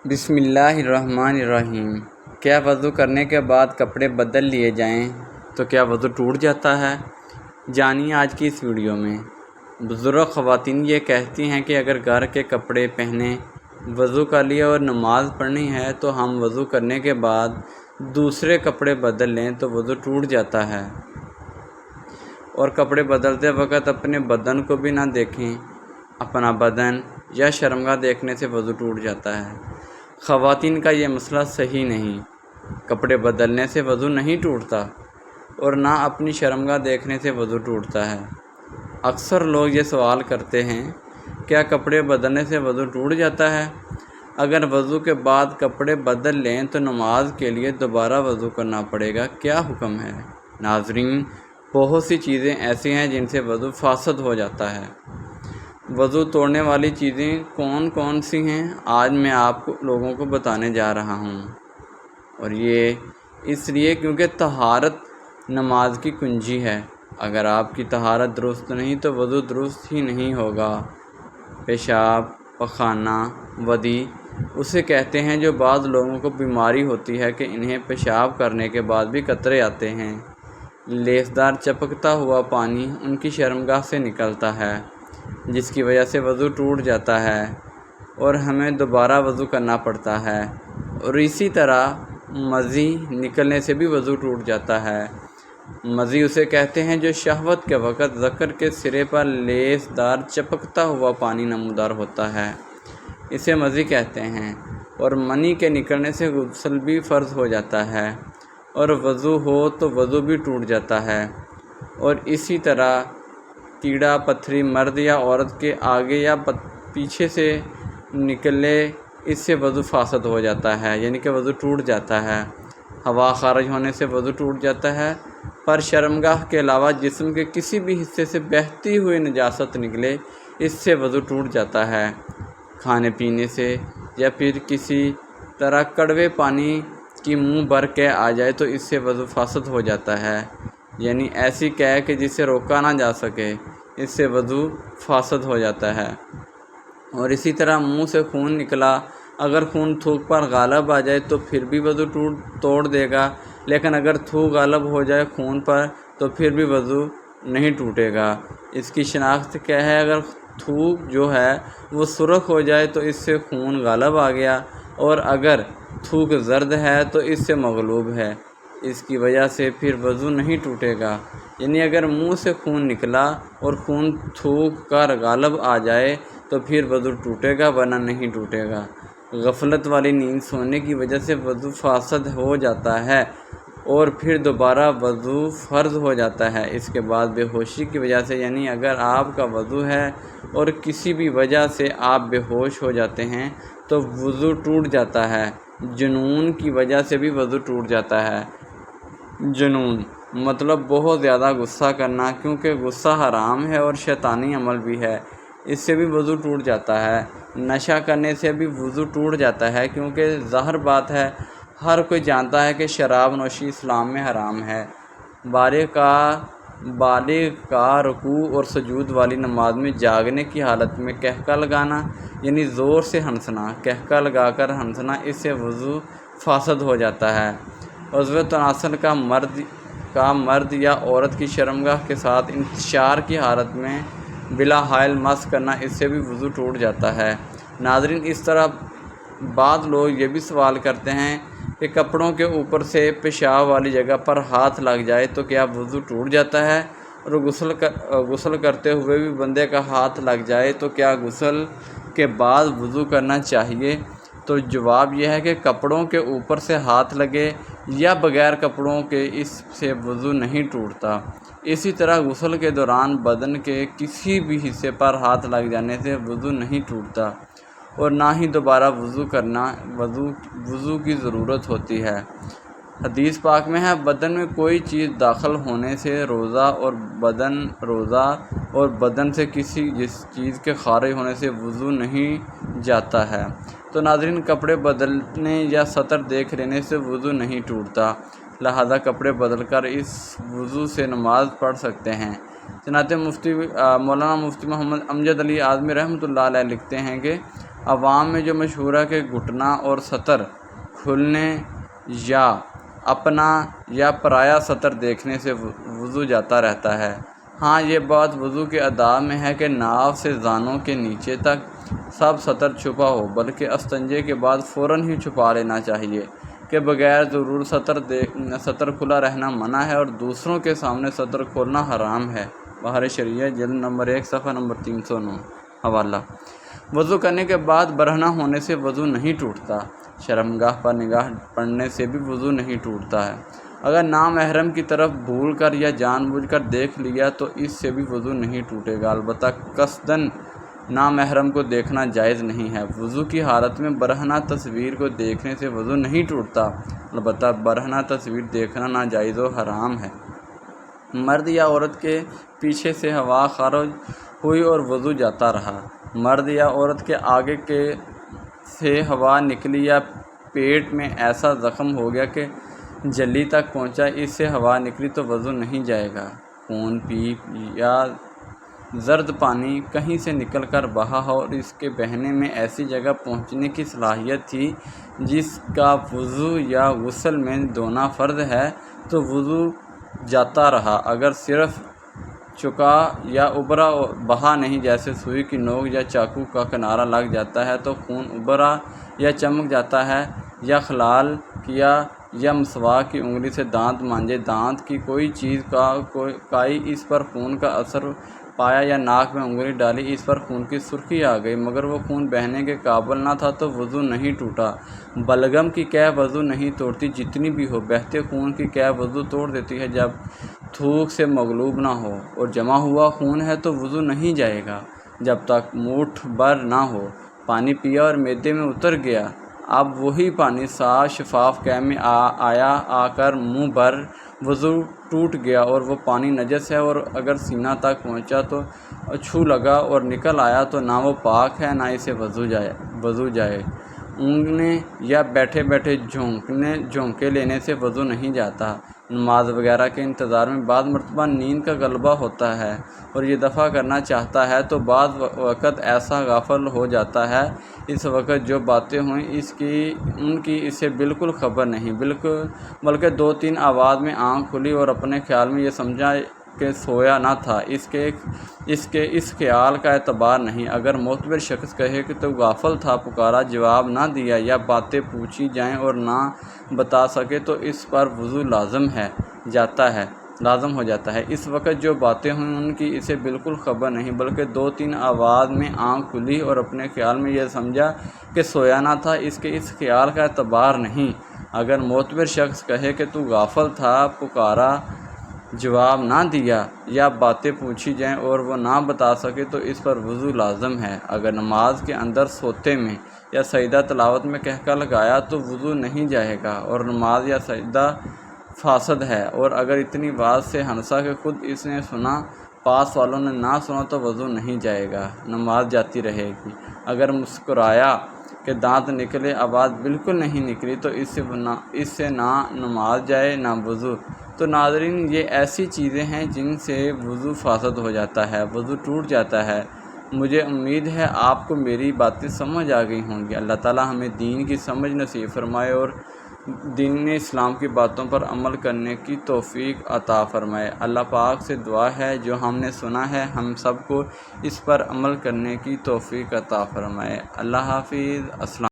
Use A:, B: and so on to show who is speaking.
A: بسم اللہ الرحمن الرحیم۔ کیا وضو کرنے کے بعد کپڑے بدل لیے جائیں تو کیا وضو ٹوٹ جاتا ہے؟ جانیے آج کی اس ویڈیو میں۔ بزرگ خواتین یہ کہتی ہیں کہ اگر گھر کے کپڑے پہنے، وضو کر لیا اور نماز پڑھنی ہے تو ہم وضو کرنے کے بعد دوسرے کپڑے بدل لیں تو وضو ٹوٹ جاتا ہے، اور کپڑے بدلتے وقت اپنے بدن کو بھی نہ دیکھیں۔ اپنا بدن یا شرمگاہ دیکھنے سے وضو ٹوٹ جاتا ہے۔ خواتین کا یہ مسئلہ صحیح نہیں۔ کپڑے بدلنے سے وضو نہیں ٹوٹتا، اور نہ اپنی شرمگاہ دیکھنے سے وضو ٹوٹتا ہے۔ اکثر لوگ یہ سوال کرتے ہیں، کیا کپڑے بدلنے سے وضو ٹوٹ جاتا ہے؟ اگر وضو کے بعد کپڑے بدل لیں تو نماز کے لیے دوبارہ وضو کرنا پڑے گا، کیا حکم ہے؟ ناظرین، بہت سی چیزیں ایسی ہیں جن سے وضو فاسد ہو جاتا ہے۔ وضو توڑنے والی چیزیں کون کون سی ہیں، آج میں آپ لوگوں کو بتانے جا رہا ہوں، اور یہ اس لیے کیونکہ طہارت نماز کی کنجی ہے۔ اگر آپ کی طہارت درست نہیں تو وضو درست ہی نہیں ہوگا۔ پیشاب، پخانہ، ودی اسے کہتے ہیں جو بعض لوگوں کو بیماری ہوتی ہے کہ انہیں پیشاب کرنے کے بعد بھی قطرے آتے ہیں۔ لیسدار چپکتا ہوا پانی ان کی شرمگاہ سے نکلتا ہے، جس کی وجہ سے وضو ٹوٹ جاتا ہے اور ہمیں دوبارہ وضو کرنا پڑتا ہے، اور اسی طرح مزی نکلنے سے بھی وضو ٹوٹ جاتا ہے۔ مزی اسے کہتے ہیں جو شہوت کے وقت ذکر کے سرے پر لیسدار چپکتا ہوا پانی نمودار ہوتا ہے، اسے مزی کہتے ہیں۔ اور منی کے نکلنے سے غسل بھی فرض ہو جاتا ہے، اور وضو ہو تو وضو بھی ٹوٹ جاتا ہے۔ اور اسی طرح کیڑا پتھری مرد یا عورت کے آگے یا پیچھے سے نکلے، اس سے وضو فاسد ہو جاتا ہے، یعنی کہ وضو ٹوٹ جاتا ہے۔ ہوا خارج ہونے سے وضو ٹوٹ جاتا ہے، پر شرمگاہ کے علاوہ جسم کے کسی بھی حصے سے بہتی ہوئی نجاست نکلے، اس سے وضو ٹوٹ جاتا ہے۔ کھانے پینے سے یا پھر کسی طرح کڑوے پانی کی منہ بھر کے آ جائے تو اس سے وضو فاسد ہو جاتا ہے، یعنی ایسی قے کہ جسے روکا نہ جا سکے، اس سے وضو فاسد ہو جاتا ہے۔ اور اسی طرح منہ سے خون نکلا، اگر خون تھوک پر غالب آ جائے تو پھر بھی وضو توڑ دے گا، لیکن اگر تھوک غالب ہو جائے خون پر تو پھر بھی وضو نہیں ٹوٹے گا۔ اس کی شناخت کیا ہے؟ اگر تھوک جو ہے وہ سرخ ہو جائے تو اس سے خون غالب آ گیا، اور اگر تھوک زرد ہے تو اس سے مغلوب ہے، اس کی وجہ سے پھر وضو نہیں ٹوٹے گا۔ یعنی اگر منہ سے خون نکلا اور خون تھوک کر غالب آ جائے تو پھر وضو ٹوٹے گا، ورنہ نہیں ٹوٹے گا۔ غفلت والی نیند سونے کی وجہ سے وضو فاسد ہو جاتا ہے، اور پھر دوبارہ وضو فرض ہو جاتا ہے اس کے بعد بے ہوشی کی وجہ سے۔ یعنی اگر آپ کا وضو ہے اور کسی بھی وجہ سے آپ بے ہوش ہو جاتے ہیں تو وضو ٹوٹ جاتا ہے۔ جنون کی وجہ سے بھی وضو ٹوٹ جاتا ہے۔ جنون مطلب بہت زیادہ غصہ کرنا، کیونکہ غصہ حرام ہے اور شیطانی عمل بھی ہے، اس سے بھی وضو ٹوٹ جاتا ہے۔ نشہ کرنے سے بھی وضو ٹوٹ جاتا ہے، کیونکہ ظاہر بات ہے ہر کوئی جانتا ہے کہ شراب نوشی اسلام میں حرام ہے۔ بالغ کا رکوع اور سجود والی نماز میں جاگنے کی حالت میں قہقہ لگانا، یعنی زور سے ہنسنا، قہقہ لگا کر ہنسنا، اس سے وضو فاسد ہو جاتا ہے۔ عضو تناسل کا مرد یا عورت کی شرمگاہ کے ساتھ انتشار کی حالت میں بلا حائل مس کرنا، اس سے بھی وضو ٹوٹ جاتا ہے۔ ناظرین، اس طرح بعض لوگ یہ بھی سوال کرتے ہیں کہ کپڑوں کے اوپر سے پیشاب والی جگہ پر ہاتھ لگ جائے تو کیا وضو ٹوٹ جاتا ہے؟ اور غسل کرتے ہوئے بھی بندے کا ہاتھ لگ جائے تو کیا غسل کے بعد وضو کرنا چاہیے؟ تو جواب یہ ہے کہ کپڑوں کے اوپر سے ہاتھ لگے یا بغیر کپڑوں کے، اس سے وضو نہیں ٹوٹتا۔ اسی طرح غسل کے دوران بدن کے کسی بھی حصے پر ہاتھ لگ جانے سے وضو نہیں ٹوٹتا، اور نہ ہی دوبارہ وضو کی ضرورت ہوتی ہے۔ حدیث پاک میں ہے، بدن میں کوئی چیز داخل ہونے سے روزہ اور بدن سے کسی چیز کے خارج ہونے سے وضو نہیں جاتا ہے۔ تو ناظرین، کپڑے بدلنے یا سطر دیکھ لینے سے وضو نہیں ٹوٹتا، لہذا کپڑے بدل کر اس وضو سے نماز پڑھ سکتے ہیں۔ چنانچہ مولانا مفتی محمد امجد علی اعظمی رحمۃ اللہ علیہ لکھتے ہیں کہ عوام میں جو مشہور ہے کہ گھٹنا اور سطر کھلنے یا اپنا یا پرایا سطر دیکھنے سے وضو جاتا رہتا ہے۔ ہاں، یہ بات وضو کے آداب میں ہے کہ ناف سے زانوں کے نیچے تک سب سطر چھپا ہو، بلکہ استنجے کے بعد فوراً ہی چھپا لینا چاہیے کہ بغیر ضرور سطر کھلا رہنا منع ہے اور دوسروں کے سامنے سطر کھولنا حرام ہے۔ بہار شریعہ جلد نمبر 1 صفحہ نمبر 309۔ حوالہ: وضو کرنے کے بعد برہنہ ہونے سے وضو نہیں ٹوٹتا۔ شرمگاہ پر نگاہ پڑنے سے بھی وضو نہیں ٹوٹتا ہے۔ اگر نامحرم کی طرف بھول کر یا جان بوجھ کر دیکھ لیا تو اس سے بھی وضو نہیں ٹوٹے گا، البتہ قصداً نامحرم کو دیکھنا جائز نہیں ہے۔ وضو کی حالت میں برہنہ تصویر کو دیکھنے سے وضو نہیں ٹوٹتا، البتہ برہنہ تصویر دیکھنا ناجائز و حرام ہے۔ مرد یا عورت کے پیچھے سے ہوا خارج ہوئی اور وضو جاتا رہا۔ مرد یا عورت کے آگے سے ہوا نکلی یا پیٹ میں ایسا زخم ہو گیا کہ جھلی تک پہنچا، اس سے ہوا نکلی تو وضو نہیں جائے گا۔ خون، پیپ یا زرد پانی کہیں سے نکل کر بہا ہو اور اس کے بہنے میں ایسی جگہ پہنچنے کی صلاحیت تھی جس کا وضو یا غسل میں دھونا فرض ہے تو وضو جاتا رہا۔ اگر صرف چکا یا ابھرا بہا نہیں، جیسے سوئی کی نوک یا چاقو کا کنارہ لگ جاتا ہے تو خون ابھرا یا چمک جاتا ہے، یا خلال کیا یا مسواک کی انگلی سے دانت مانجے، دانت کی کوئی چیز کائی، اس پر خون کا اثر پایا یا ناک میں انگلی ڈالی، اس پر خون کی سرخی آ گئی مگر وہ خون بہنے کے قابل نہ تھا تو وضو نہیں ٹوٹا۔ بلغم کی قے وضو نہیں توڑتی، جتنی بھی ہو۔ بہتے خون کی قے وضو توڑ دیتی ہے جب تھوک سے مغلوب نہ ہو اور جمع ہوا خون ہے تو وضو نہیں جائے گا جب تک مٹھ بھر نہ ہو۔ پانی پیا اور معدے میں اتر گیا، اب وہی پانی صاف شفاف قے میں آ کر منہ بھر، وضو ٹوٹ گیا اور وہ پانی نجس ہے، اور اگر سینہ تک پہنچا تو چھو لگا اور نکل آیا تو نہ وہ پاک ہے نہ اسے وضو جائے۔ اونگنے یا بیٹھے بیٹھے جھونکے لینے سے وضو نہیں جاتا۔ نماز وغیرہ کے انتظار میں بعض مرتبہ نیند کا غلبہ ہوتا ہے اور یہ دفع کرنا چاہتا ہے تو بعض وقت ایسا غافل ہو جاتا ہے، اس وقت جو باتیں ہوئیں ان کی اسے بالکل خبر نہیں، بلکہ 2-3 آواز میں آنکھ کھلی اور اپنے خیال میں یہ سمجھا کہ سویا نہ تھا، اس خیال کا اعتبار نہیں۔ اگر معتبر شخص کہے کہ تو غافل تھا، پکارا جواب نہ دیا یا باتیں پوچھی جائیں اور نہ بتا سکے تو اس پر وضو لازم ہو جاتا ہے۔ اس وقت جو باتیں ہوئیں ان کی اسے بالکل خبر نہیں، بلکہ 2-3 آواز میں آنکھ کھلی اور اپنے خیال میں یہ سمجھا کہ سویا نہ تھا، اس خیال کا اعتبار نہیں۔ اگر معتبر شخص کہے کہ تو غافل تھا، پکارا جواب نہ دیا یا باتیں پوچھی جائیں اور وہ نہ بتا سکے تو اس پر وضو لازم ہے۔ اگر نماز کے اندر سوتے میں یا سجدہ تلاوت میں قہقہ لگایا تو وضو نہیں جائے گا اور نماز یا سجدہ فاسد ہے، اور اگر اتنی بات سے ہنسا کہ خود اس نے سنا، پاس والوں نے نہ سنا تو وضو نہیں جائے گا، نماز جاتی رہے گی۔ اگر مسکرایا کہ دانت نکلے، آواز بالکل نہیں نکلی تو اس سے نہ نماز جائے نہ وضو۔ تو ناظرین، یہ ایسی چیزیں ہیں جن سے وضو فاسد ہو جاتا ہے، وضو ٹوٹ جاتا ہے۔ مجھے امید ہے آپ کو میری باتیں سمجھ آ گئی ہوں گی۔ اللہ تعالی ہمیں دین کی سمجھ نصیب فرمائے اور دین اسلام کی باتوں پر عمل کرنے کی توفیق عطا فرمائے۔ اللہ پاک سے دعا ہے جو ہم نے سنا ہے ہم سب کو اس پر عمل کرنے کی توفیق عطا فرمائے۔ اللہ حافظ۔ السلام